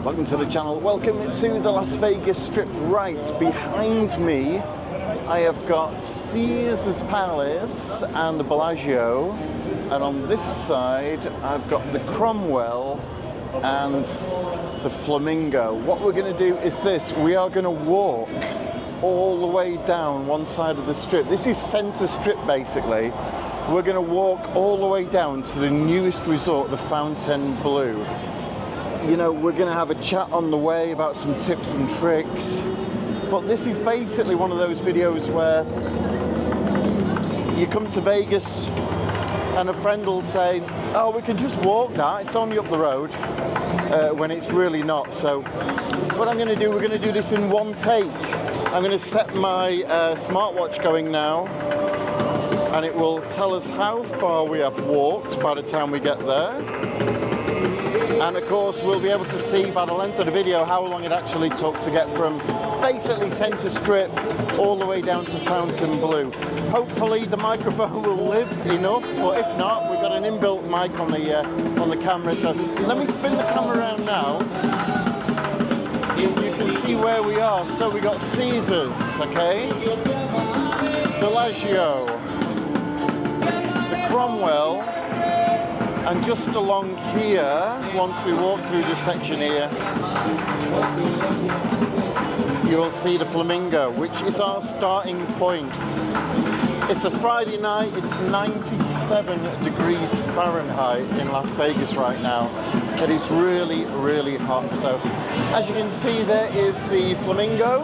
Welcome to the channel. Welcome to the Las Vegas Strip. Right behind me I have got Caesar's Palace and the Palazzo, and on this side I've got the Cromwell and the Flamingo. What we're going to do is this: we are going to walk all the way down one side of the strip. This is center strip basically. We're going to walk all the way down to the newest resort, the Fontainebleau. You know, we're going to have a chat on the way about some tips and tricks. But this is basically one of those videos where you come to Vegas and a friend will say, oh, we can just walk now, it's only up the road, when it's really not. So what I'm going to do, we're going to do this in one take. I'm going to set my smartwatch going now, and it will tell us how far we have walked by the time we get there. And of course we'll be able to see by the length of the video how long it actually took to get from basically center strip all the way down to Fontainebleau. Hopefully the microphone will live enough, but if not, we've got an inbuilt mic on the camera. So let me spin the camera around now. You can see where we are. So we got Caesar's, okay, Palazzo, the Cromwell, and just along here, once we walk through this section here, you will see the Flamingo, which is our starting point. It's a Friday night, it's 97 degrees Fahrenheit in Las Vegas right now. It is really, really hot. So, as you can see, there is the Flamingo.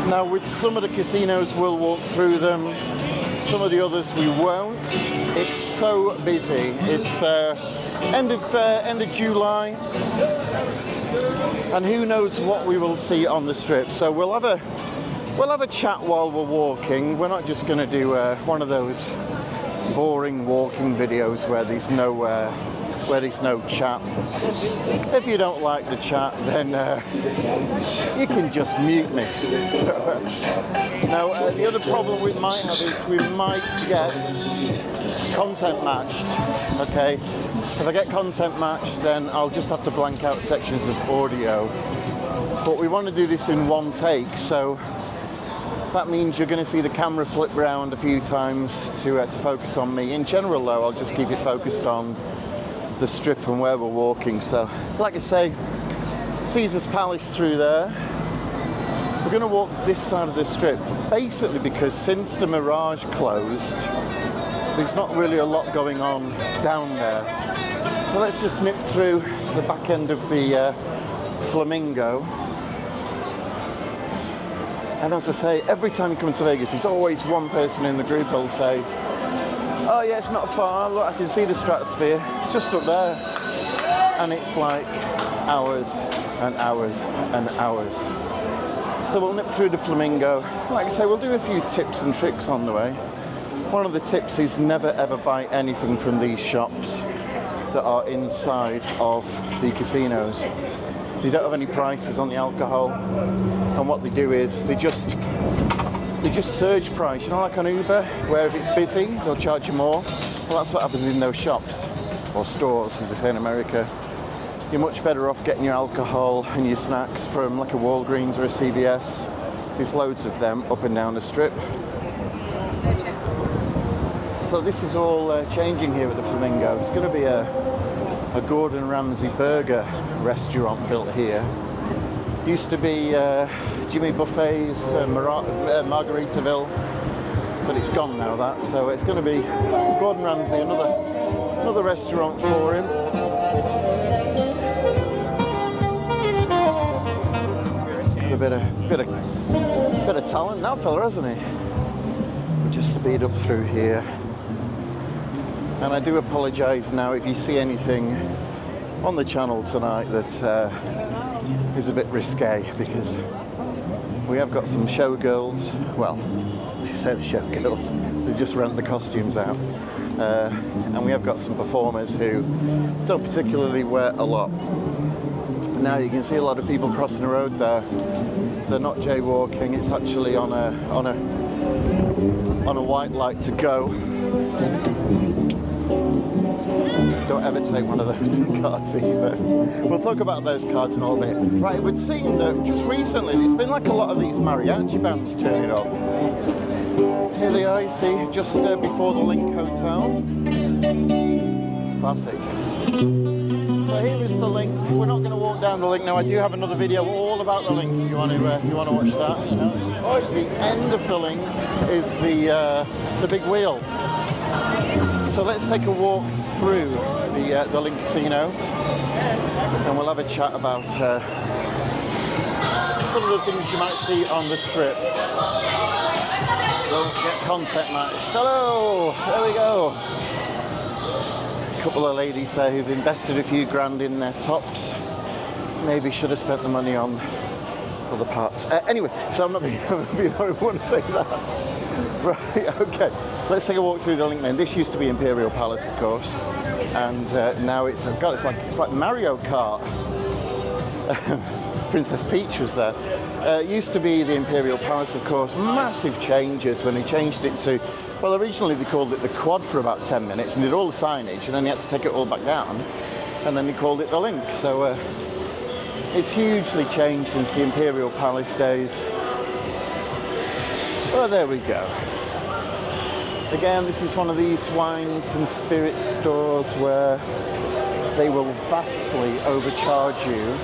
Now, with some of the casinos, we'll walk through them. Some of the others we won't. It's so busy. It's end of July, and who knows what we will see on the strip. So we'll have a chat while we're walking. We're not just going to do one of those boring walking videos where there's no chat. If you don't like the chat, then you can just mute me. So, now, the other problem we might have is we might get content matched. Okay, if I get content matched, then I'll just have to blank out sections of audio. But we want to do this in one take, so that means you're going to see the camera flip round a few times to focus on me. In general, though, I'll just keep it focused on the strip and where we're walking. So, like I say, Caesar's Palace through there. We're going to walk this side of the strip, basically because since the Mirage closed, there's not really a lot going on down there. So let's just nip through the back end of the Flamingo. And as I say, every time you come to Vegas, there's always one person in the group who'll say, oh yeah, it's not far, look, I can see the stratosphere, it's just up there. And it's like hours and hours and hours. So we'll nip through the Flamingo. Like I say, we'll do a few tips and tricks on the way. One of the tips is never ever buy anything from these shops that are inside of the casinos. They don't have any prices on the alcohol, and what they do is they just surge price. You know, like on Uber, where if it's busy, they'll charge you more. Well, that's what happens in those shops, or stores, as they say in America. You're much better off getting your alcohol and your snacks from like a Walgreens or a CVS. There's loads of them up and down the strip. So this is all changing here at the Flamingo. It's going to be a Gordon Ramsay burger restaurant built here. Used to be Jimmy Buffet's Margaritaville, but it's gone now, that. So it's going to be Gordon Ramsay, another restaurant for him. Got a bit of talent, that fella, hasn't he? We'll just speed up through here. And I do apologise now if you see anything on the channel tonight that is a bit risque, because we have got some showgirls. Well, they say the showgirls, they just rent the costumes out. And we have got some performers who don't particularly wear a lot. Now you can see a lot of people crossing the road there. They're not jaywalking, it's actually on a white light to go. Don't ever take one of those cards either. We'll talk about those cards in a little bit. Right, it would seem that just recently there's been like a lot of these mariachi bands turning up. Here they are, you see, just before the Linq Hotel. Classic. So here is the Linq. We're not going to walk down the Linq now. I do have another video all about the Linq if you want to watch that. The end of the Linq is the big wheel. So let's take a walk through the Linq Casino, and we'll have a chat about some of the things you might see on the strip. Don't get contact matched. Hello, there we go. A couple of ladies there who've invested a few grand in their tops. Maybe should have spent the money on other parts. Anyway, so I'm not being I want to say that. Right, okay. Let's take a walk through the Linq then. This used to be Imperial Palace, of course, and now it's like Mario Kart. Princess Peach was there. It used to be the Imperial Palace, of course. Massive changes when they changed it to, well, originally they called it the Quad for about 10 minutes and did all the signage, and then they had to take it all back down, and then they called it the Linq. So it's hugely changed since the Imperial Palace days. Well, there we go. Again, this is one of these wines and spirits stores where they will vastly overcharge you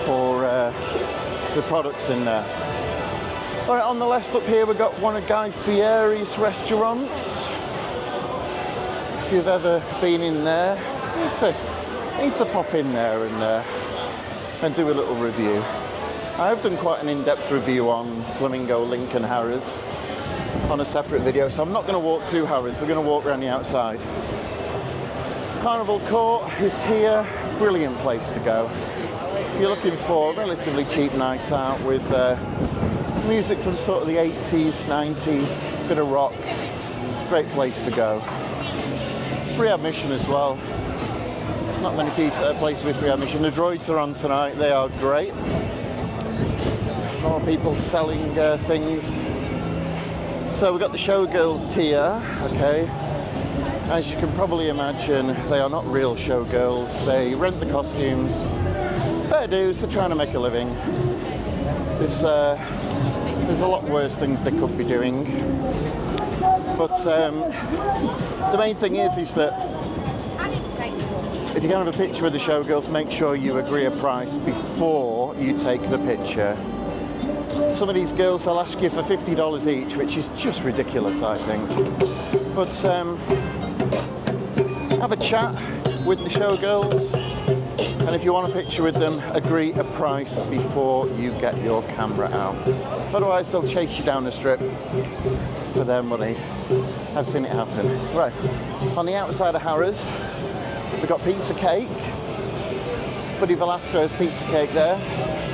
for the products in there. All right, on the left up here we've got one of Guy Fieri's restaurants. If you've ever been in there, you need to pop in there and do a little review. I've done quite an in-depth review on Flamingo, Linq and Harrahs on a separate video, so I'm not going to walk through Harrahs, we're going to walk around the outside. Carnival Court is here, brilliant place to go. If you're looking for a relatively cheap night out with music from sort of the 80s, 90s, bit of rock, great place to go. Free admission as well. Not many people places with free admission. The droids are on tonight, they are great. More people selling things. So we've got the showgirls here, okay. As you can probably imagine, they are not real showgirls. They rent the costumes. Fair dues, they're trying to make a living. There's a lot worse things they could be doing. But the main thing is that if you're going to have a picture with the showgirls, make sure you agree a price before you take the picture. Some of these girls, they'll ask you for $50 each, which is just ridiculous, I think. But have a chat with the showgirls, and if you want a picture with them, agree a price before you get your camera out. Otherwise, they'll chase you down the strip for their money. I've seen it happen. Right, on the outside of Harrahs, we've got Pizza Cake. Buddy Velasco's Pizza Cake there.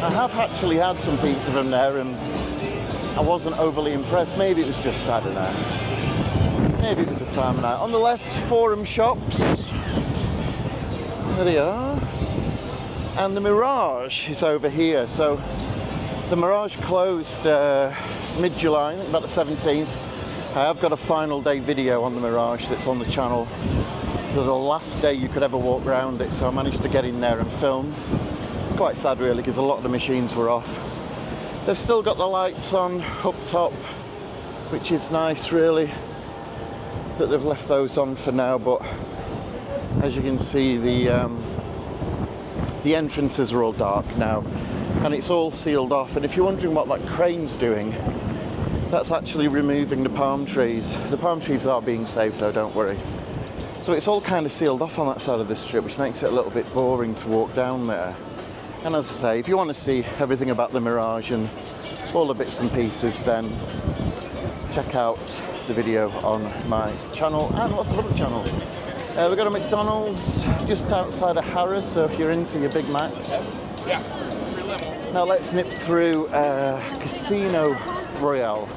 I have actually had some pizza from there and I wasn't overly impressed. Maybe it was just, I don't know. Maybe it was a time of night. On the left, Forum Shops. There they are. And the Mirage is over here. So the Mirage closed mid-July, I think about the 17th. I have got a final day video on the Mirage that's on the channel. So the last day you could ever walk around it, so I managed to get in there and film. It's quite sad really, because a lot of the machines were off. They've still got the lights on up top, which is nice really, that they've left those on for now, but as you can see the entrances are all dark now, and it's all sealed off. And if you're wondering what that crane's doing, that's actually removing the palm trees. The palm trees are being saved though, don't worry. So it's all kind of sealed off on that side of the strip, which makes it a little bit boring to walk down there. And as I say, if you want to see everything about the Mirage and all the bits and pieces, then check out the video on my channel and lots of other channels. We've got a McDonald's just outside of Harrahs, so if you're into your Big Macs. Yeah. Now let's nip through Casino Royale.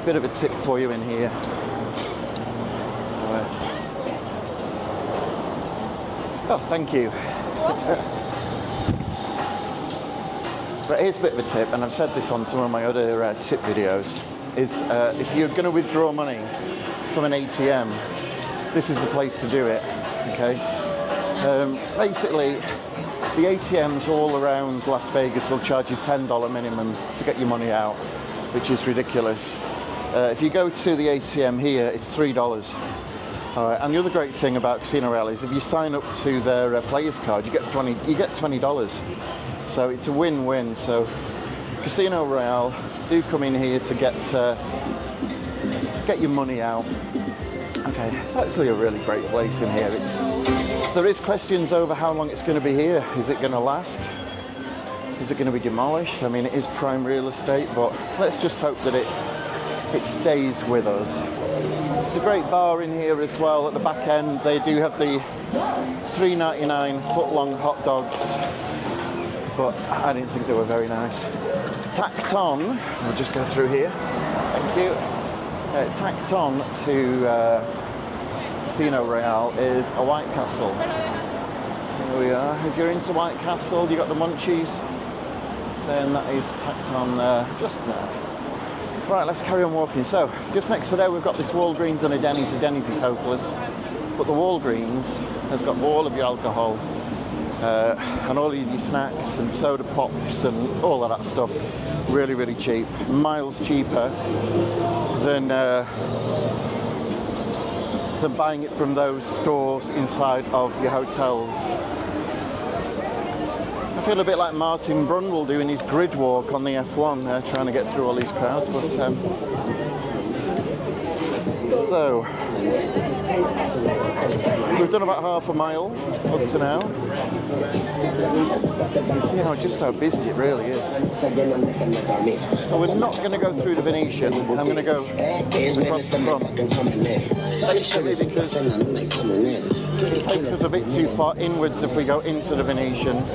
Bit of a tip for you in here. Oh, thank you. Right, here's a bit of a tip, and I've said this on some of my other tip videos, is if you're going to withdraw money from an ATM, this is the place to do it. Okay. Basically, the ATMs all around Las Vegas will charge you $10 minimum to get your money out, which is ridiculous. If you go to the ATM here, it's $3. All right. And the other great thing about Casino Royale is if you sign up to their players card, you get $20. So it's a win-win. So Casino Royale, do come in here to get your money out. Okay, it's actually a really great place in here. There is questions over how long it's going to be here. Is it going to last? Is it going to be demolished? I mean, it is prime real estate, but let's just hope that it stays with us. There's a great bar in here as well at the back end. They do have the $3.99 foot-long hot dogs, but I didn't think they were very nice. Tacked on, we'll just go through here. Thank you. Tacked on to Casino Royale is a White Castle. Here we are. If you're into White Castle, you got the munchies, then that is tacked on just there. Right, let's carry on walking. So, just next to there we've got this Walgreens and a Denny's. The Denny's is hopeless, but the Walgreens has got all of your alcohol and all of your snacks and soda pops and all of that stuff. Really, really cheap. Miles cheaper than buying it from those stores inside of your hotels. I feel a bit like Martin Brundle doing his grid walk on the F1, trying to get through all these crowds. But so we've done about half a mile up to now. You see just how busy it really is. So we're not going to go through the Venetian. I'm going to go across the front. Basically because it takes us a bit too far inwards if we go into the Venetian.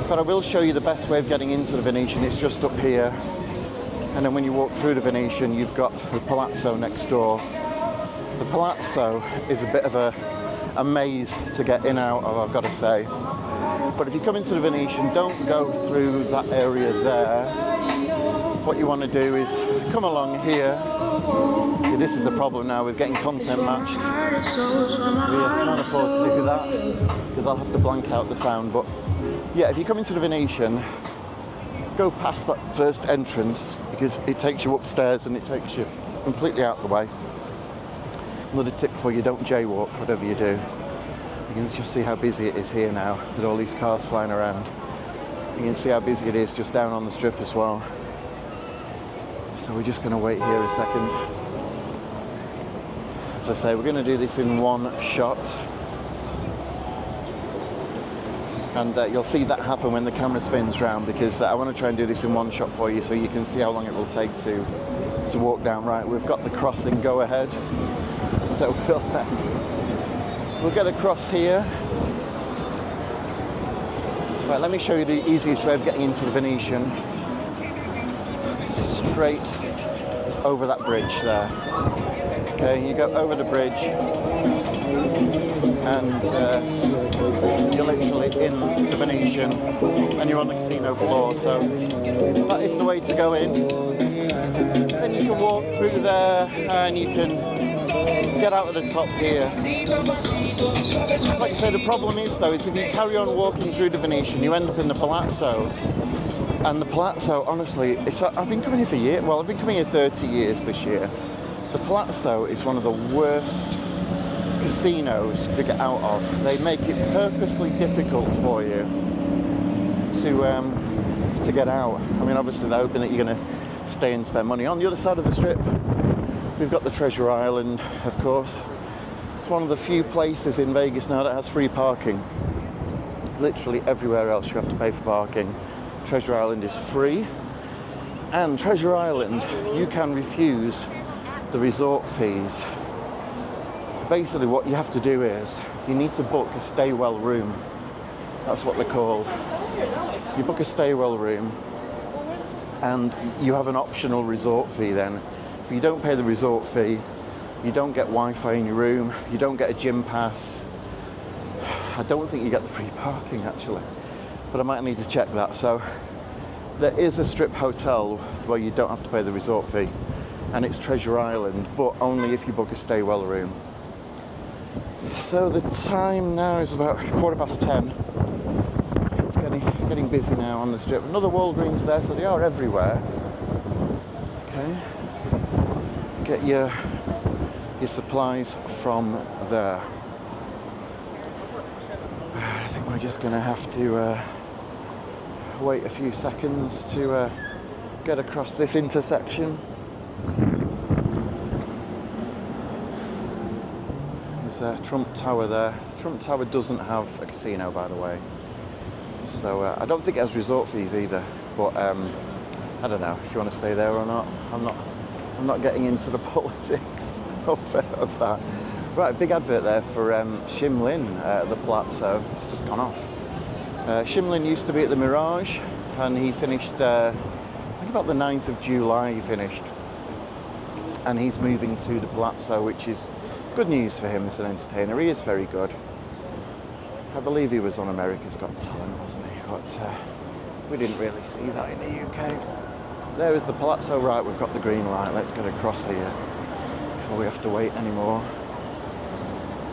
But I will show you the best way of getting into the Venetian. It's just up here. And then when you walk through the Venetian, you've got the Palazzo next door. The Palazzo is a bit of a maze to get in and out of, I've got to say. But if you come into the Venetian, don't go through that area there. What you want to do is come along here. See, this is a problem now with getting content matched. We can't afford to do that because I'll have to blank out the sound. But yeah, if you come into the Venetian, go past that first entrance because it takes you upstairs and it takes you completely out the way. Another tip for you, don't jaywalk, whatever you do. You can just see how busy it is here now with all these cars flying around. You can see how busy it is just down on the strip as well. So we're just going to wait here a second. As I say, we're going to do this in one shot. And you'll see that happen when the camera spins round because I want to try and do this in one shot for you so you can see how long it will take to walk down. Right, we've got the crossing, go ahead. So we'll get across here. Right, let me show you the easiest way of getting into the Venetian. Straight over that bridge there. Okay, you go over the bridge and you're literally in the Venetian and you're on the casino floor. So that is the way to go in. Then you can walk through there and you can get out of the top here. Like I say, the problem is though, is if you carry on walking through the Venetian, you end up in the Palazzo. And the Palazzo, honestly, I've been coming here for years. Well, I've been coming here 30 years this year. The Palazzo is one of the worst casinos to get out of. They make it purposely difficult for you to get out. I mean, obviously they're hoping that you're going to stay and spend money. On the other side of the strip, we've got the Treasure Island, of course. It's one of the few places in Vegas now that has free parking. Literally everywhere else you have to pay for parking. Treasure Island is free. And Treasure Island, you can refuse the resort fees. Basically what you have to do is, you need to book a stay well room. That's what they're called. You book a stay well room and you have an optional resort fee then. If you don't pay the resort fee, you don't get Wi-Fi in your room, you don't get a gym pass. I don't think you get the free parking actually, but I might need to check that. So there is a strip hotel where you don't have to pay the resort fee, and it's Treasure Island, but only if you book a stay well room. So the time now is about 10:15. It's getting busy now on the strip. Another Walgreens there, so they are everywhere. Okay. Get your supplies from there. I think we're just going to have to wait a few seconds to get across this intersection. There's a Trump Tower there. Trump Tower doesn't have a casino, by the way. So I don't think it has resort fees either. But I don't know if you want to stay there or not. I'm not getting into the politics of that. Right, big advert there for Shimlin at the Palazzo. It's just gone off. Shimlin used to be at the Mirage, and he finished, I think about the 9th of July he finished. And he's moving to the Palazzo, which is good news for him as an entertainer. He is very good. I believe he was on America's Got Talent, wasn't he? But we didn't really see that in the UK. There is the Palazzo. Right, we've got the green light. Let's get across here before we have to wait anymore.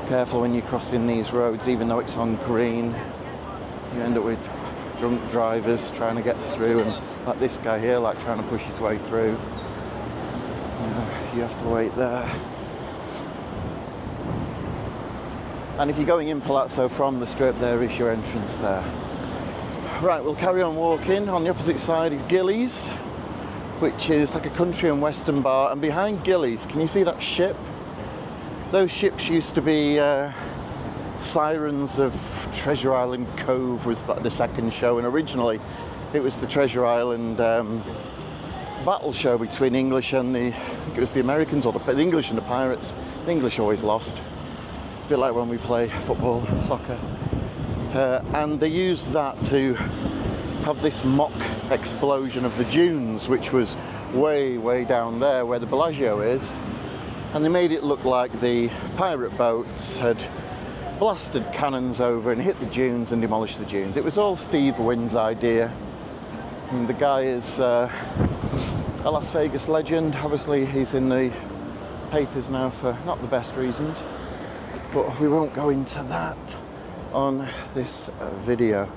Careful when you're crossing these roads, even though it's on green. You end up with drunk drivers trying to get through, and like this guy here, like trying to push his way through. You have to wait there. And if you're going in Palazzo from the strip, there is your entrance there. Right, we'll carry on walking. On the opposite side is Gillies, which is like a country and western bar. And behind Gillies, can you see that ship? Those ships used to be Sirens of Treasure Island Cove was the second show, and originally it was the Treasure Island battle show between English and I think it was the Americans, or the English and the pirates. The English always lost. A bit like when we play football, soccer. And they used that to have this mock explosion of the dunes, which was way, way down there where the Bellagio is. And they made it look like the pirate boats had blasted cannons over and hit the dunes and demolished the dunes. It was all Steve Wynn's idea. And the guy is a Las Vegas legend. Obviously, he's in the papers now for not the best reasons. But we won't go into that on this video.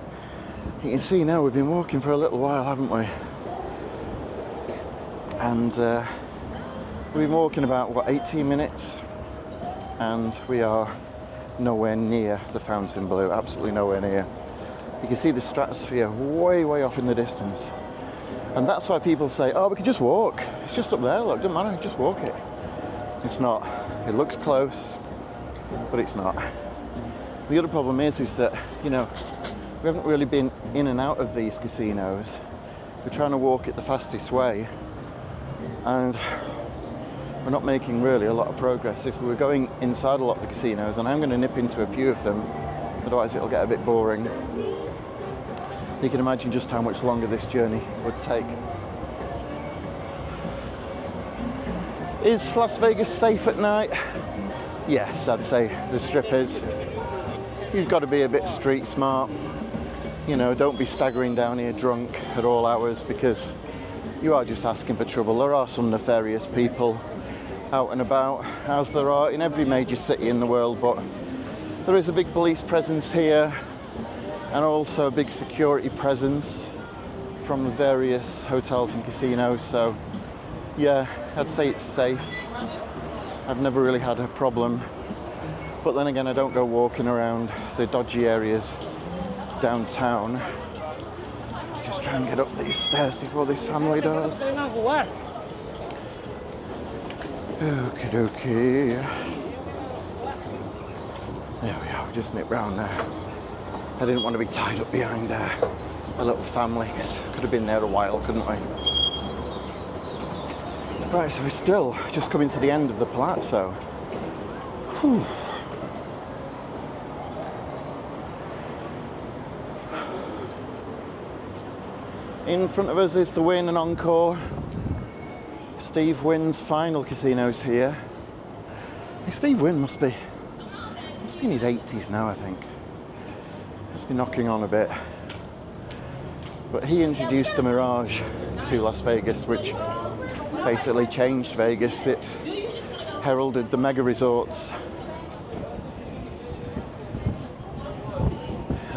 You can see now we've been walking for a little while, haven't we? And we've been walking about, 18 minutes? And we are nowhere near the Fontainebleau, absolutely nowhere near. You can see the stratosphere way, way off in the distance. And that's why people say, oh, we can just walk. It's just up there, look, doesn't matter, just walk it. It's not. It looks close, but it's not. The other problem is that, we haven't really been in and out of these casinos. We're trying to walk it the fastest way, and we're not making really a lot of progress. If we were going inside a lot of the casinos, and I'm going to nip into a few of them, otherwise it'll get a bit boring. You can imagine just how much longer this journey would take. Is Las Vegas safe at night? Yes, I'd say the Strip is. You've got to be a bit street smart. Don't be staggering down here drunk at all hours, because you are just asking for trouble. There are some nefarious people out and about, as there are in every major city in the world, but there is a big police presence here, and also a big security presence from the various hotels and casinos. So yeah, I'd say it's safe. I've never really had a problem, but then again, I don't go walking around the dodgy areas downtown. Let's just try and get up these stairs before this family does. Okie dokie. There we are, we just nipped round there. I didn't want to be tied up behind a little family, because I could have been there a while, couldn't we? Right, so we're still just coming to the end of the Palazzo. Whew. In front of us is the Wynn and Encore. Steve Wynn's final casinos here. Steve Wynn must be in his 80s now, I think. Must be knocking on a bit. But he introduced the Mirage to Las Vegas, which basically changed Vegas. It heralded the mega resorts.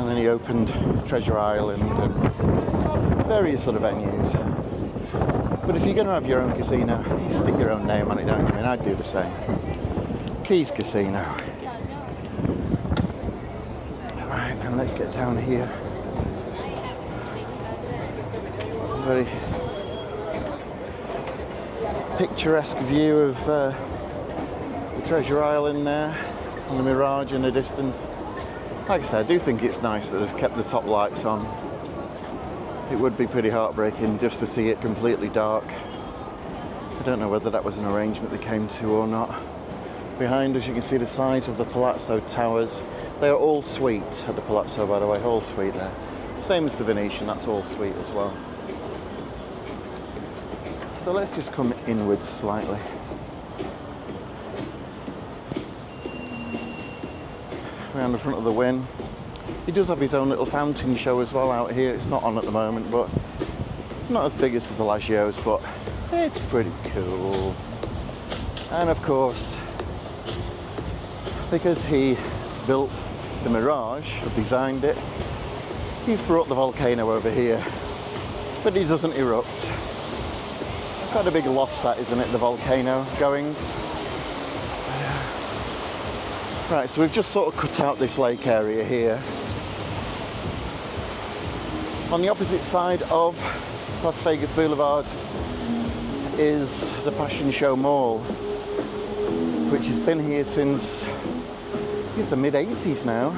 then he opened Treasure Island and various sort of venues. But if you're going to have your own casino, you stick your own name on it, don't you? I mean, I'd do the same. Keys Casino. Right, then let's get down here. It's a very picturesque view of the Treasure Island there, and the Mirage in the distance. Like I said, I do think it's nice that they've kept the top lights on. It would be pretty heartbreaking just to see it completely dark. I don't know whether that was an arrangement they came to or not. Behind us you can see the size of the Palazzo towers. They are all suite at the Palazzo, by the way, all suite there. Same as the Venetian, that's all suite as well. So let's just come inwards slightly. Around the front of the Wynn. He does have his own little fountain show as well out here. It's not on at the moment, but not as big as the Palazzo's, but it's pretty cool. And of course, because he built the Mirage, or designed it, he's brought the volcano over here, but he doesn't erupt. Quite a big loss that, isn't it, the volcano going. Right, so we've just sort of cut out this lake area here. On the opposite side of Las Vegas Boulevard is the Fashion Show Mall, which has been here since the mid-80s now.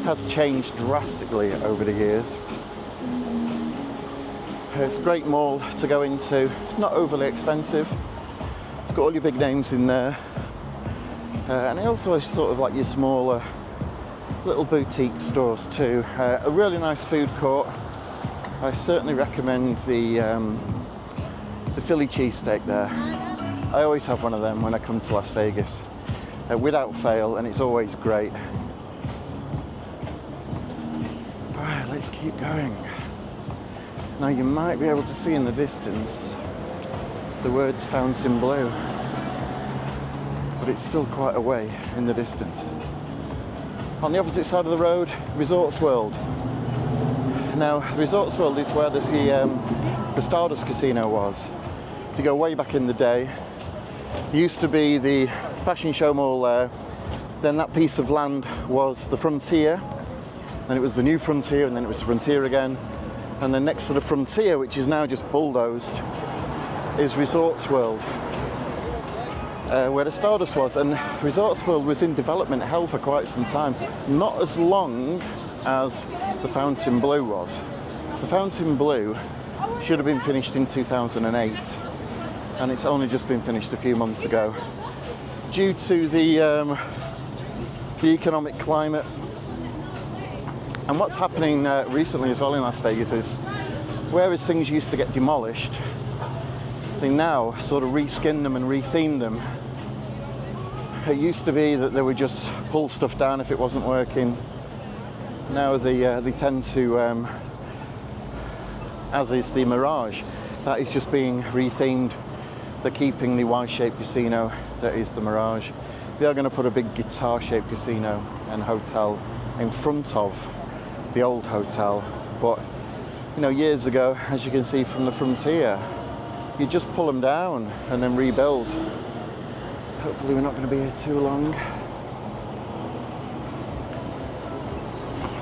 Has changed drastically over the years. It's a great mall to go into. It's not overly expensive. It's got all your big names in there. And it also has sort of like your smaller little boutique stores too. A really nice food court. I certainly recommend the Philly cheesesteak there. I always have one of them when I come to Las Vegas, without fail, and it's always great. Alright, let's keep going. Now you might be able to see in the distance the words Fontainebleau, but it's still quite a way in the distance. On the opposite side of the road, Resorts World. Now, Resorts World is where the Stardust Casino was. If you go way back in the day, it used to be the Fashion Show Mall there. Then that piece of land was the Frontier, then it was the New Frontier, and then it was the Frontier again. And then next to the Frontier, which is now just bulldozed, is Resorts World, where the Stardust was. And Resorts World was in development hell for quite some time, not as long as the Fontainebleau was. The Fontainebleau should have been finished in 2008, and it's only just been finished a few months ago. Due to the economic climate. And what's happening recently as well in Las Vegas is, whereas things used to get demolished, they now sort of reskin them and retheme them. It used to be that they would just pull stuff down if it wasn't working. Now they tend to, as is the Mirage, that is just being rethemed. They're keeping the Y-shaped casino that is the Mirage. They are going to put a big guitar-shaped casino and hotel in front of the old hotel, but you know, years ago, as you can see from the Frontier, you just pull them down and then rebuild. Hopefully we're not going to be here too long.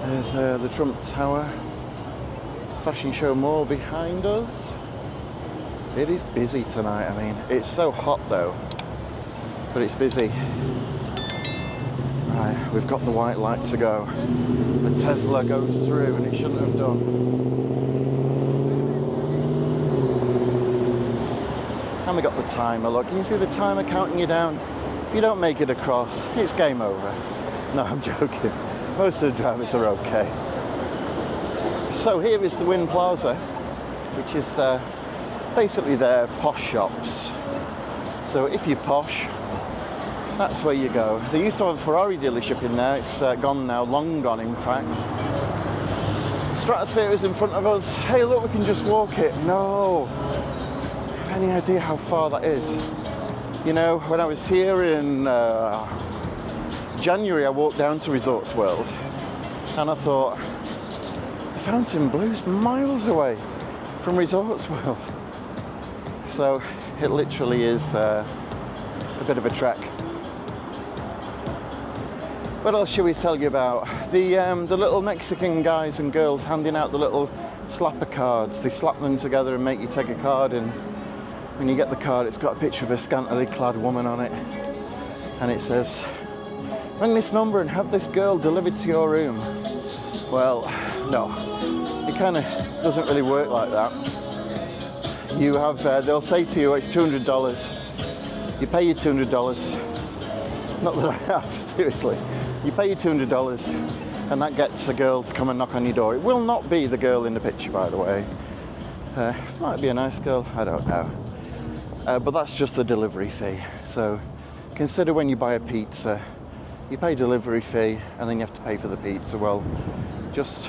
There's the Trump Tower, Fashion Show Mall behind us. It is busy tonight. I mean, it's so hot though, but it's busy. Right, we've got the white light to go. The Tesla goes through and it shouldn't have done. And we got the timer, look. Can you see the timer counting you down? If you don't make it across, it's game over. No, I'm joking. Most of the drivers are okay. So here is the Wynn Plaza, which is basically their posh shops. So if you're posh, that's where you go. They used to have a Ferrari dealership in there. It's gone now, long gone in fact. Stratosphere is in front of us. Hey look, we can just walk it. No. I have any idea how far that is? You know, when I was here in January, I walked down to Resorts World And I thought, the Fontainebleau's miles away from Resorts World. So it literally is a bit of a trek. What else should we tell you about? The little Mexican guys and girls handing out the little slapper cards. They slap them together and make you take a card, and when you get the card, it's got a picture of a scantily clad woman on it, and it says, ring this number and have this girl delivered to your room. Well, no, it kind of doesn't really work like that. You have, they'll say to you, it's $200. You pay your $200. Not that I have, seriously. You pay your $200, and that gets a girl to come and knock on your door. It will not be the girl in the picture, by the way. Might be a nice girl, I don't know. But that's just the delivery fee. So consider when you buy a pizza, you pay delivery fee and then you have to pay for the pizza. Well, just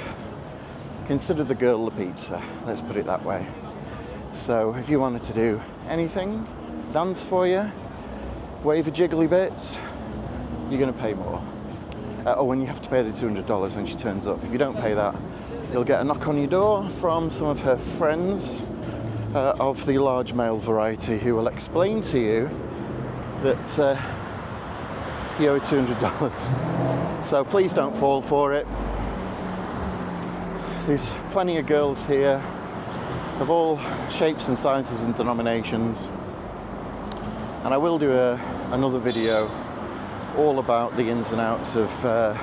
consider the girl the pizza, let's put it that way. So if you wanted to do anything, dance for you, wave a jiggly bit, you're going to pay more. And you have to pay the $200 when she turns up. If you don't pay that, you'll get a knock on your door from some of her friends of the large male variety who will explain to you that you owe $200. So please don't fall for it. There's plenty of girls here of all shapes and sizes and denominations, and I will do another video all about the ins and outs of the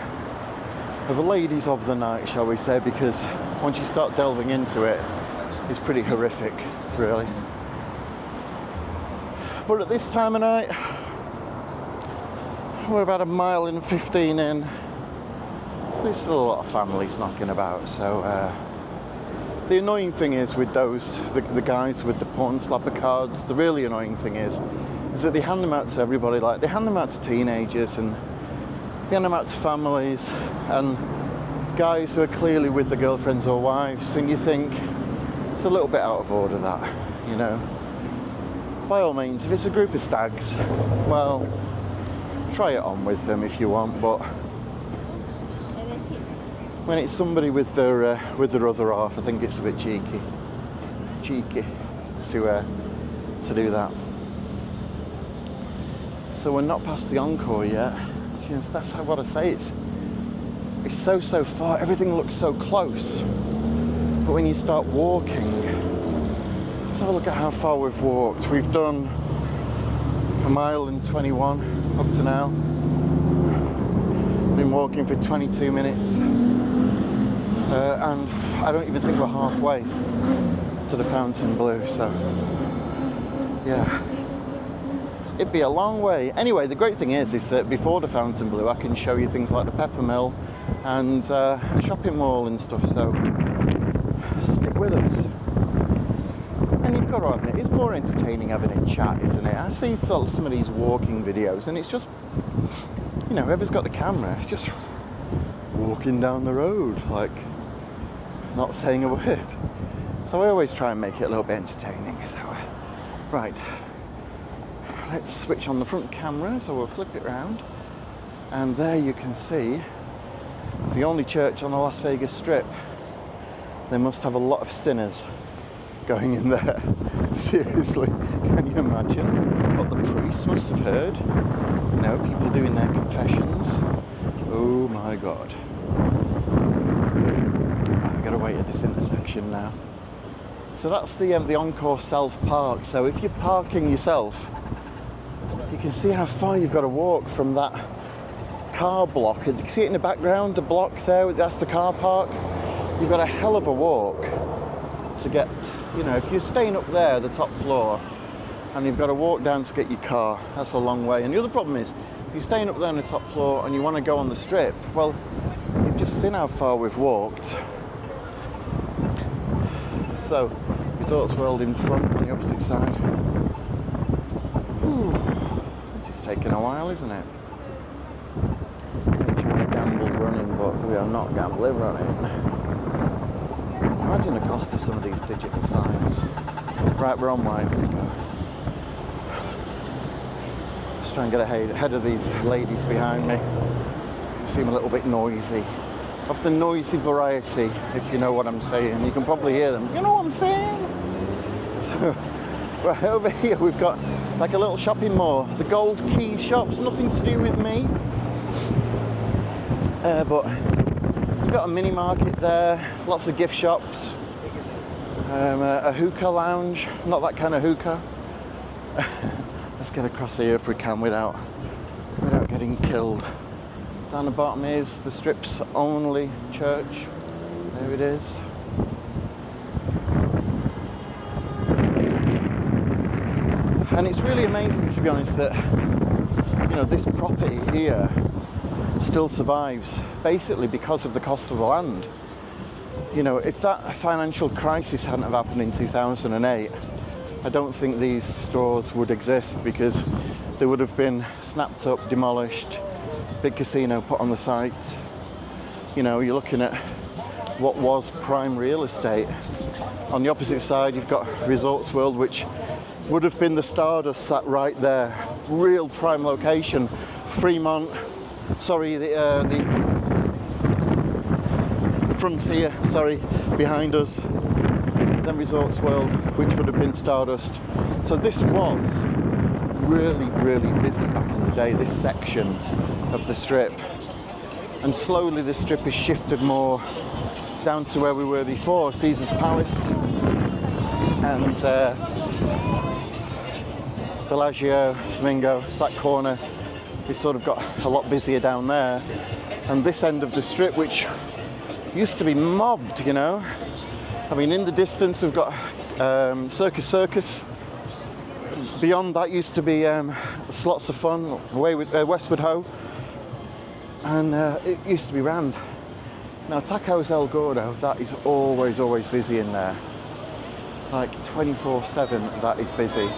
ladies of the night, shall we say, because once you start delving into it, it's pretty horrific, really. But at this time of night, we're about 1.15 miles in. There's still a lot of families knocking about, so the annoying thing is with the guys with the porn slapper cards, the really annoying thing is that they hand them out to everybody. Like, they hand them out to teenagers, and they hand them out to families and guys who are clearly with their girlfriends or wives, and you think it's a little bit out of order, that, you know. By all means, if it's a group of stags, well, try it on with them if you want, but when it's somebody with their other half, I think it's a bit cheeky to do that. So we're not past the Encore yet. That's what I say. It's so far. Everything looks so close. But when you start walking, let's have a look at how far we've walked. We've done 1.21 miles up to now. Been walking for 22 minutes. And I don't even think we're halfway to the Fontainebleau, so yeah. It'd be a long way. Anyway, the great thing is that before the Fontainebleau, I can show you things like the Peppermill and a shopping mall and stuff, so stick with us. And you've got to admit, it's more entertaining having a chat, isn't it? I see some of these walking videos, and it's just, you know, whoever's got the camera, it's just walking down the road, like, not saying a word. So I always try and make it a little bit entertaining. So, right. Let's switch on the front camera, so we'll flip it around, and there you can see it's the only church on the Las Vegas Strip. They must have a lot of sinners going in there. Seriously, can you imagine what the priests must have heard? You know, people doing their confessions. Oh my God. I've got to wait at this intersection now. So that's the Encore self-park. So if you're parking yourself, you can see how far you've got to walk from that car block. You can see it in the background, the block there, that's the car park. You've got a hell of a walk to get, you know, if you're staying up there, the top floor, and you've got to walk down to get your car, that's a long way. And the other problem is, if you're staying up there on the top floor and you want to go on the Strip, well, you've just seen how far we've walked. So, Resorts World in front on the opposite side. Ooh. This is taking a while, isn't it? We're trying to gamble running, but we are not gambling running. Imagine the cost of some of these digital signs. Right, we're on white, let's go. Just try and get ahead of these ladies behind me. They seem a little bit noisy. of the noisy variety, if you know what I'm saying. You can probably hear them. You know what I'm saying? So, right over here we've got like a little shopping mall. The Gold Key shops, nothing to do with me. But we've got a mini market there, lots of gift shops, a hookah lounge, not that kind of hookah. Let's get across here if we can without getting killed. Down the bottom is the Strip's only church. There it is. And it's really amazing, to be honest, that this property here still survives basically because of the cost of the land. If that financial crisis hadn't have happened in 2008, I don't think these stores would exist, because they would have been snapped up, demolished, big casino put on the site. You're looking at what was prime real estate. On the opposite side, you've got Resorts World, which would have been the Stardust sat right there. Real prime location. Fremont, sorry, the Frontier, sorry, behind us. Then Resorts World, which would have been Stardust. So this was really, really busy back in the day, this section of the Strip. And slowly the Strip has shifted more down to where we were before, Caesar's Palace and Palazzo, Flamingo, that corner is sort of got a lot busier down there. And this end of the Strip, which used to be mobbed, I mean, in the distance we've got Circus Circus. Beyond that used to be Slots of Fun, away with Westward Ho, and it used to be Rand. Now Tacos El Gordo, that is always busy in there. Like 24/7, that is busy.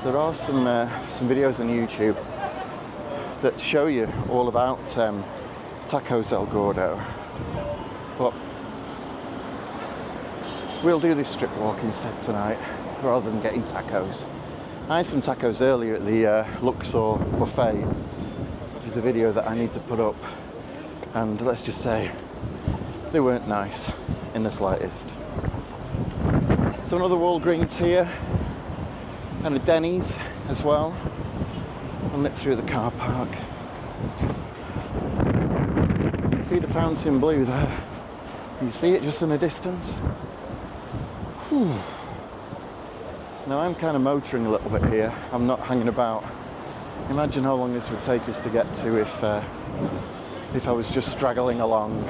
There are some videos on YouTube that show you all about Tacos El Gordo, but we'll do this strip walk instead tonight rather than getting tacos. I had some tacos earlier at the Luxor buffet, which is a video that I need to put up, and let's just say they weren't nice in the slightest. So another Walgreens here, and a Denny's as well. I'll nip through the car park. You can see the Fontainebleau there. You see it just in the distance. Whew. Now I'm kind of motoring a little bit here. I'm not hanging about. Imagine how long this would take us to get to if I was just straggling along.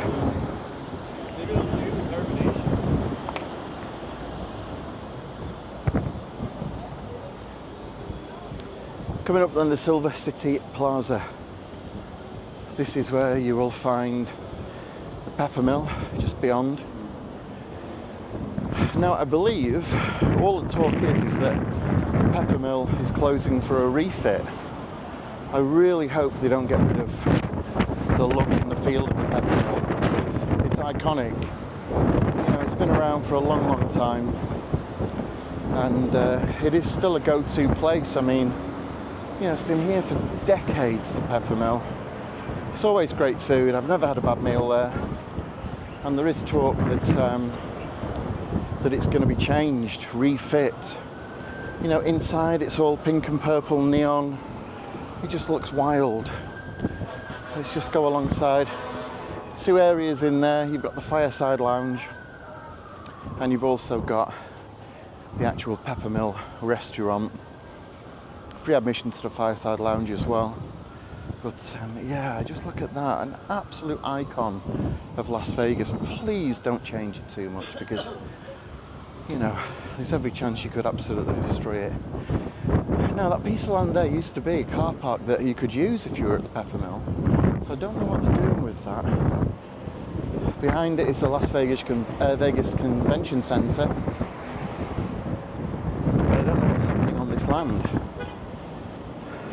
Coming up then, the Silver City Plaza. This is where you will find the Peppermill just beyond. Now I believe all the talk is that the Peppermill is closing for a refit. I really hope they don't get rid of the look and the feel of the Peppermill, because it's iconic. It's been around for a long time, and it is still a go-to place. I mean, it's been here for decades, the Peppermill. It's always great food. I've never had a bad meal there. And there is talk that it's going to be changed, refit. Inside it's all pink and purple neon. It just looks wild. Let's just go alongside. 2 areas in there. You've got the Fireside Lounge, and you've also got the actual Peppermill restaurant. Free admission to the Fireside Lounge as well. But yeah, just look at that, an absolute icon of Las Vegas. Please don't change it too much, because there's every chance you could absolutely destroy it. Now that piece of land there used to be a car park that you could use if you were at the Peppermill, so I don't know what they're doing with that. Behind it is the Las Vegas Convention Center, but I don't know what's happening on this land.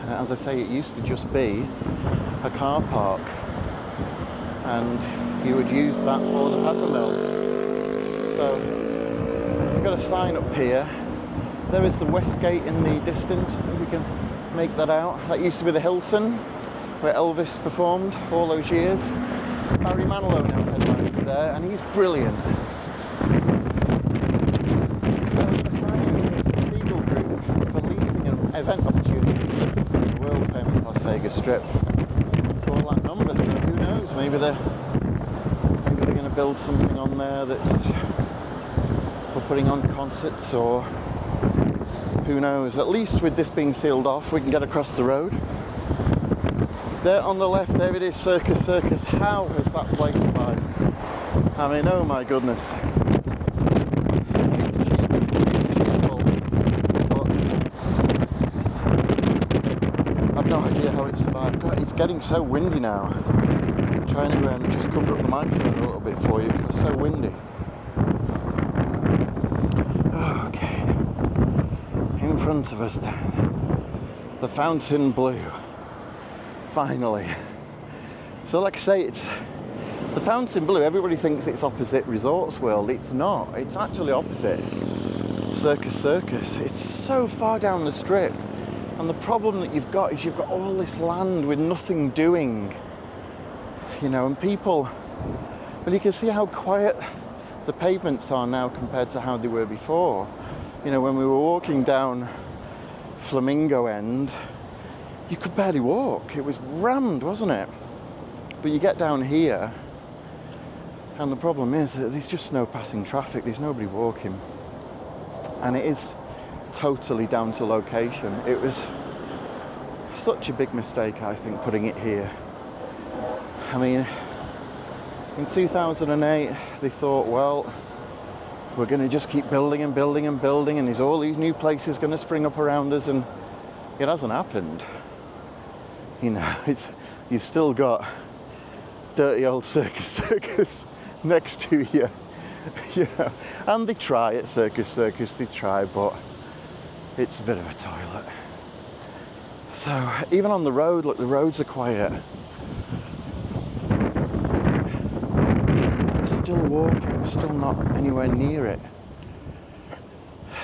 As I say, it used to just be a car park, and you would use that for the Peppermill. So we've got a sign up here. There is the Westgate in the distance, if we can make that out. That used to be the Hilton, where Elvis performed all those years. Barry Manilow now headlines there, and he's brilliant. So, Assigning is the Siegel Group for leasing and event opportunities in the world famous Las Vegas Strip. Call that number, so who knows? Maybe they're going to build something on there that's for putting on concerts, or who knows. At least with this being sealed off, we can get across the road. There on the left, there it is, Circus Circus. How has that place survived? I mean, oh my goodness. It's cheap, but I've no idea how it survived. God, it's getting so windy now. I'm trying to just cover up the microphone a little bit for you. It's got so windy. Okay. In front of us then, the Fontainebleau. Finally. So like I say, it's the Fontainebleau. Everybody thinks it's opposite Resorts World. It's not. It's actually opposite Circus Circus. It's so far down the strip, and the problem that you've got is you've got all this land with nothing doing, you know, and people. But you can see how quiet the pavements are now compared to how they were before. You know, when we were walking down Flamingo End, you could barely walk. It was rammed, wasn't it? But you get down here, and the problem is that there's just no passing traffic. There's nobody walking. And it is totally down to location. It was such a big mistake, I think, putting it here. I mean, in 2008, they thought, well, we're going to just keep building and building and building, and there's all these new places going to spring up around us, and it hasn't happened. You know, you've still got dirty old Circus Circus next to you. You know, and they try at Circus Circus, they try, but it's a bit of a toilet. So even on the road, look, the roads are quiet. I'm still walking, I'm still not anywhere near it.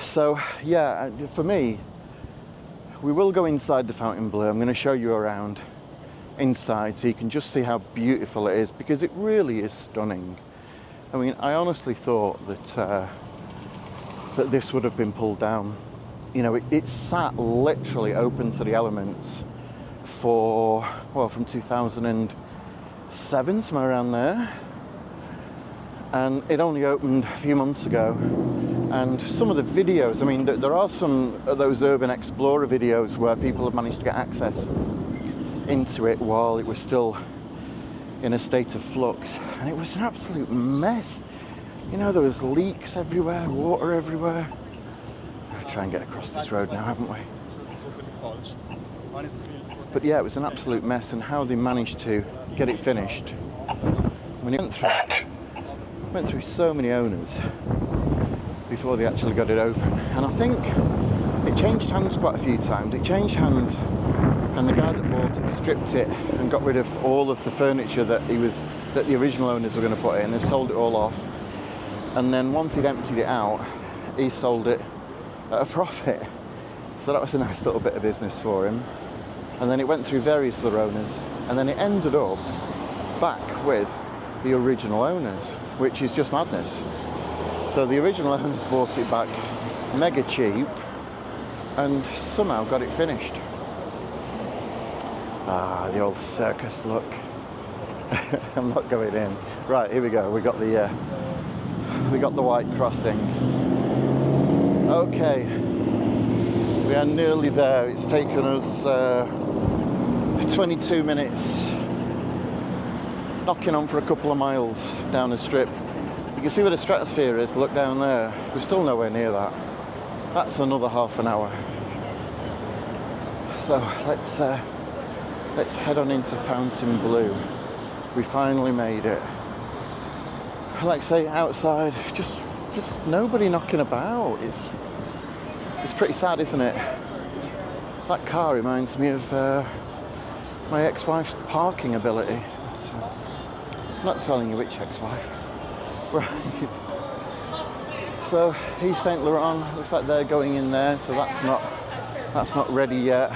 So yeah, for me, we will go inside the Fontainebleau. I'm going to show you around inside so you can just see how beautiful it is, because it really is stunning. I mean, I honestly thought that that this would have been pulled down. You know, it sat literally open to the elements for, well, from 2007, somewhere around there. And it only opened a few months ago. And some of the videos, I mean, there are some of those Urban Explorer videos where people have managed to get access into it while it was still in a state of flux. And it was an absolute mess. You know, there was leaks everywhere, water everywhere. I'll try and get across this road now, haven't we? But yeah, it was an absolute mess, and how they managed to get it finished. I mean, it went through so many owners before they actually got it open. And I think it changed hands quite a few times. It changed hands, and the guy that bought it stripped it and got rid of all of the furniture that the original owners were going to put in, and sold it all off. And then once he'd emptied it out, he sold it at a profit. So that was a nice little bit of business for him. And then it went through various other owners, and then it ended up back with the original owners, which is just madness. So the original owners bought it back mega cheap and somehow got it finished. Ah, the old circus look. I'm not going in. Right, here we go. We got the white crossing. Okay, we are nearly there. It's taken us 22 minutes, knocking on for a couple of miles down the strip. You can see where the stratosphere is. Look down there. We're still nowhere near that. That's another half an hour. So let's head on into Fontainebleau. We finally made it. Like I say, outside, just nobody knocking about. It's pretty sad, isn't it? That car reminds me of my ex-wife's parking ability. So, I'm not telling you which ex-wife. Right. So Yves Saint Laurent, looks like they're going in there, so that's not ready yet.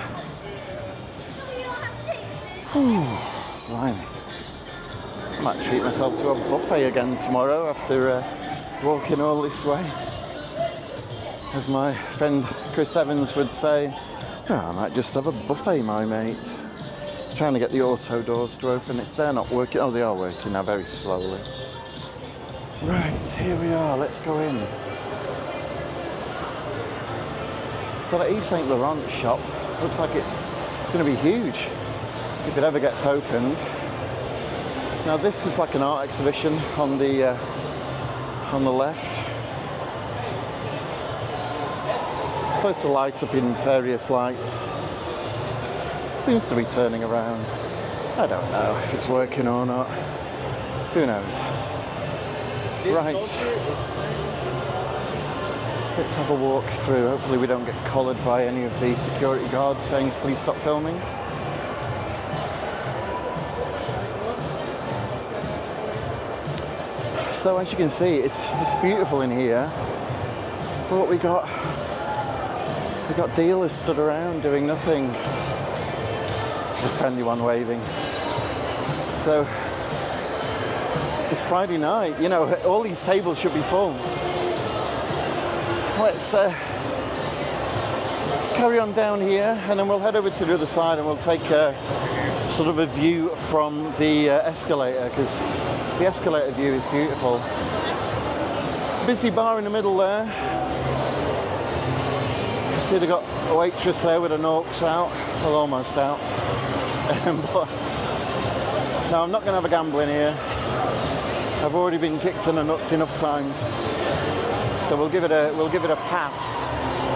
Whew, blimey. Might treat myself to a buffet again tomorrow after walking all this way. As my friend Chris Evans would say, oh, I might just have a buffet, my mate. Trying to get the auto doors to open. They're not working. Oh, they are working now, very slowly. Right, here we are. Let's go in. So the Yves Saint Laurent shop looks like it's going to be huge if it ever gets opened. Now this is like an art exhibition on the left. It's supposed to light up in various lights. Seems to be turning around. I don't know if it's working or not. Who knows? Right. Let's have a walk through. Hopefully we don't get collared by any of the security guards saying please stop filming. So as you can see, it's beautiful in here. But we got dealers stood around doing nothing. A friendly one waving. So it's Friday night, you know, all these tables should be full. Let's carry on down here and then we'll head over to the other side and we'll take sort of a view from the escalator, because the escalator view is beautiful. Busy bar in the middle there. See they've got a waitress there with her norks out, well almost out. But no, I'm not going to have a gamble in here. I've already been kicked in the nuts enough times, so we'll give it a pass.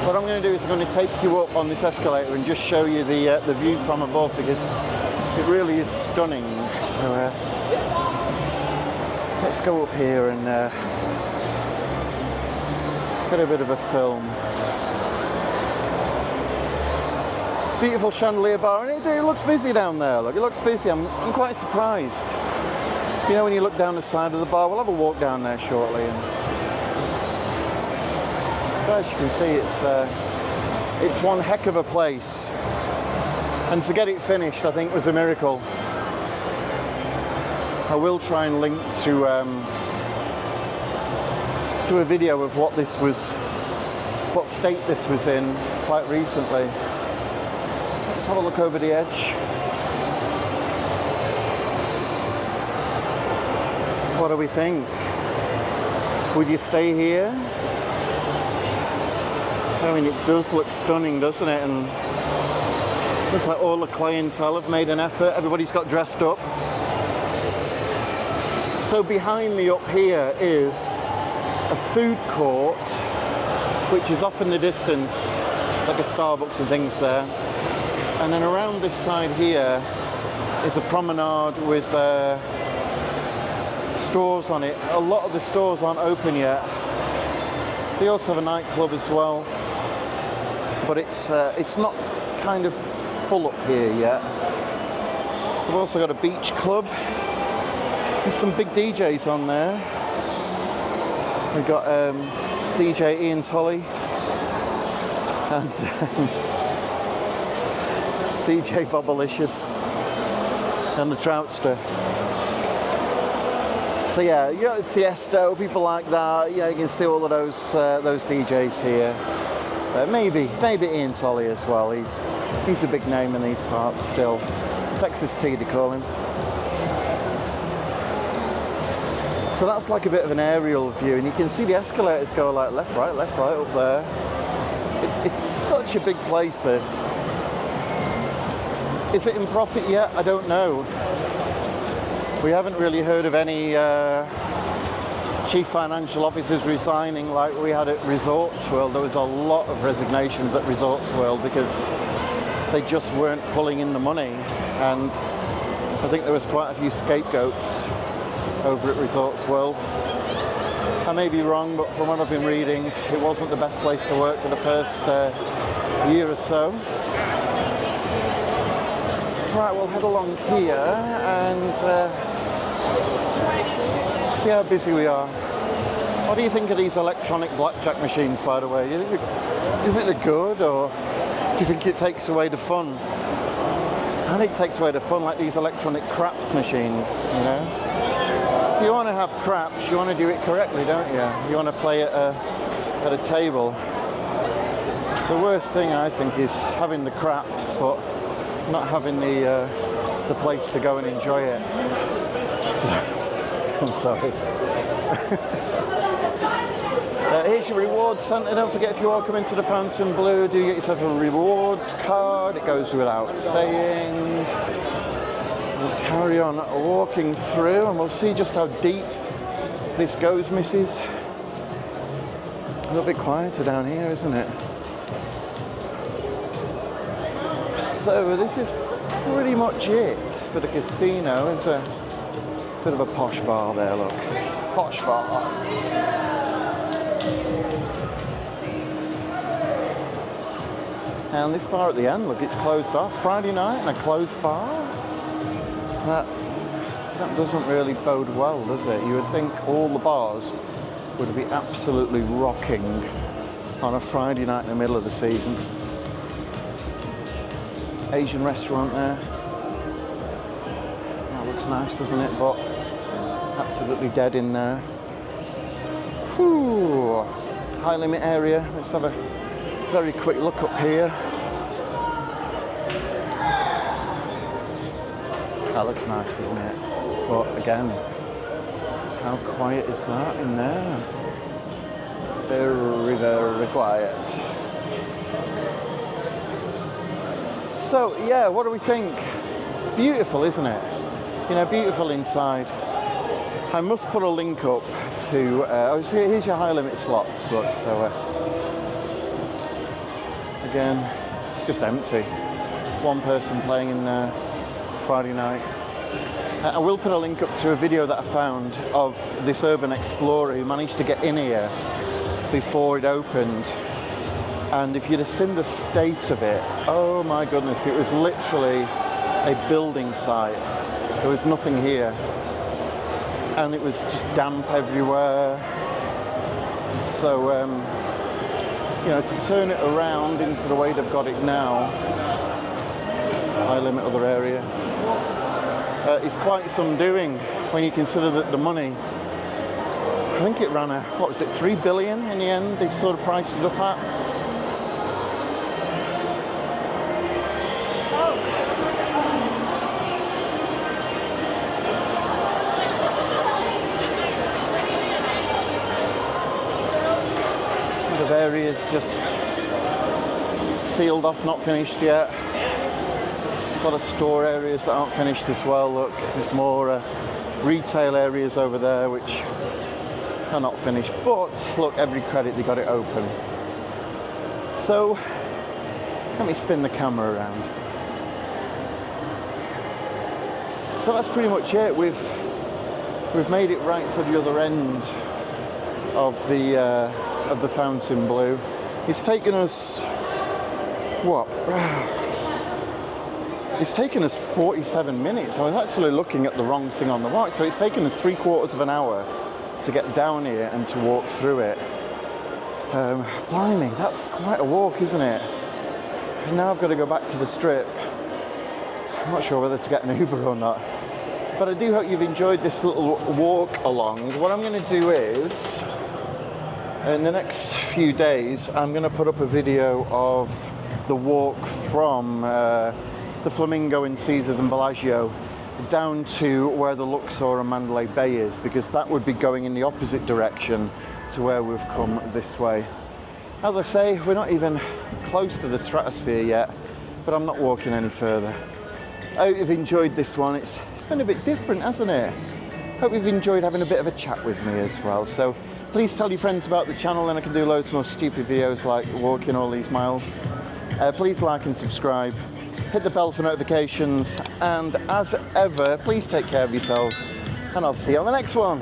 What I'm going to do is I'm going to take you up on this escalator and just show you the view from above, because it really is stunning. So let's go up here and get a bit of a film. Beautiful chandelier bar, and it looks busy down there. Look, it looks busy. I'm quite surprised. You know, when you look down the side of the bar, we'll have a walk down there shortly. But as you can see, it's one heck of a place. And to get it finished, I think, was a miracle. I will try and link to a video of what state this was in quite recently. Let's have a look over the edge. What do we think? Would you stay here? I mean, it does look stunning, doesn't it? And looks like all the clientele have made an effort. Everybody's got dressed up. So behind me up here is a food court, which is off in the distance, like a Starbucks and things there. And then around this side here is a promenade with stores on it. A lot of the stores aren't open yet. They also have a nightclub as well, but it's not kind of full up here yet. We've also got a beach club. There's some big DJs on there. We've got DJ Ian Tully and DJ Bobalicious and the Troutster. So yeah, you know, Tiesto, people like that. You know, you can see all of those DJs here. Maybe Ian Tully as well. He's a big name in these parts still. Texas T, they call him. So that's like a bit of an aerial view, and you can see the escalators go like left, right up there. It's such a big place, this. Is it in profit yet? I don't know. We haven't really heard of any chief financial officers resigning like we had at Resorts World. There was a lot of resignations at Resorts World because they just weren't pulling in the money, and I think there was quite a few scapegoats over at Resorts World. I may be wrong, but from what I've been reading, it wasn't the best place to work for the first year or so. Right, we'll head along here and see how busy we are. What do you think of these electronic blackjack machines, by the way? Do you think they're good, or do you think it takes away the fun? I think it takes away the fun, like these electronic craps machines, you know? If you want to have craps, you want to do it correctly, don't you? You want to play at a table. The worst thing, I think, is having the craps, but not having the place to go and enjoy it. So, I'm sorry. Here's your rewards centre. Don't forget, if you are coming to the Fontainebleau, do get yourself a rewards card. It goes without saying. We'll carry on walking through and we'll see just how deep this goes, missus. A little bit quieter down here, isn't it? So this is pretty much it for the casino. There's a bit of a posh bar there, look. Posh bar. And this bar at the end, look, it's closed off. Friday night and a closed bar. That doesn't really bode well, does it? You would think all the bars would be absolutely rocking on a Friday night in the middle of the season. Asian restaurant there. That looks nice, doesn't it? But absolutely dead in there. Whew. High limit area. Let's have a very quick look up here. That looks nice, doesn't it? But again, how quiet is that in there? Very, very quiet. So, yeah, what do we think? Beautiful, isn't it? You know, beautiful inside. I must put a link up to, here's your high limit slots, look, so, again, it's just empty. One person playing in there. Friday night. I will put a link up to a video that I found of this urban explorer who managed to get in here before it opened, and if you'd have seen the state of it, oh my goodness, it was literally a building site. There was nothing here and it was just damp everywhere. So you know, to turn it around into the way they've got it now, high limit other area, it's quite some doing when you consider that the money, I think it ran what was it, 3 billion in the end, they sort of priced it up at. The area's just sealed off, not finished yet. A lot of store areas that aren't finished as well. Look, there's more retail areas over there which are not finished. But look, every credit, they got it open. So let me spin the camera around. So that's pretty much it. We've made it right to the other end of the Fontainebleau. It's taken us what? It's taken us 47 minutes. I was actually looking at the wrong thing on the watch. So it's taken us 3/4 of an hour to get down here and to walk through it. Blimey, that's quite a walk, isn't it? And now I've got to go back to the strip. I'm not sure whether to get an Uber or not. But I do hope you've enjoyed this little walk along. What I'm going to do is, in the next few days, I'm going to put up a video of the walk from the Flamingo and Caesars and Palazzo down to where the Luxor and Mandalay Bay is, because that would be going in the opposite direction to where we've come this way. As I say, we're not even close to the stratosphere yet, but I'm not walking any further. I hope you've enjoyed this one. It's been a bit different, hasn't it? Hope you've enjoyed having a bit of a chat with me as well. So please tell your friends about the channel, and I can do loads more stupid videos like walking all these miles. Please like and subscribe. Hit the bell for notifications, and as ever, please take care of yourselves, and I'll see you on the next one.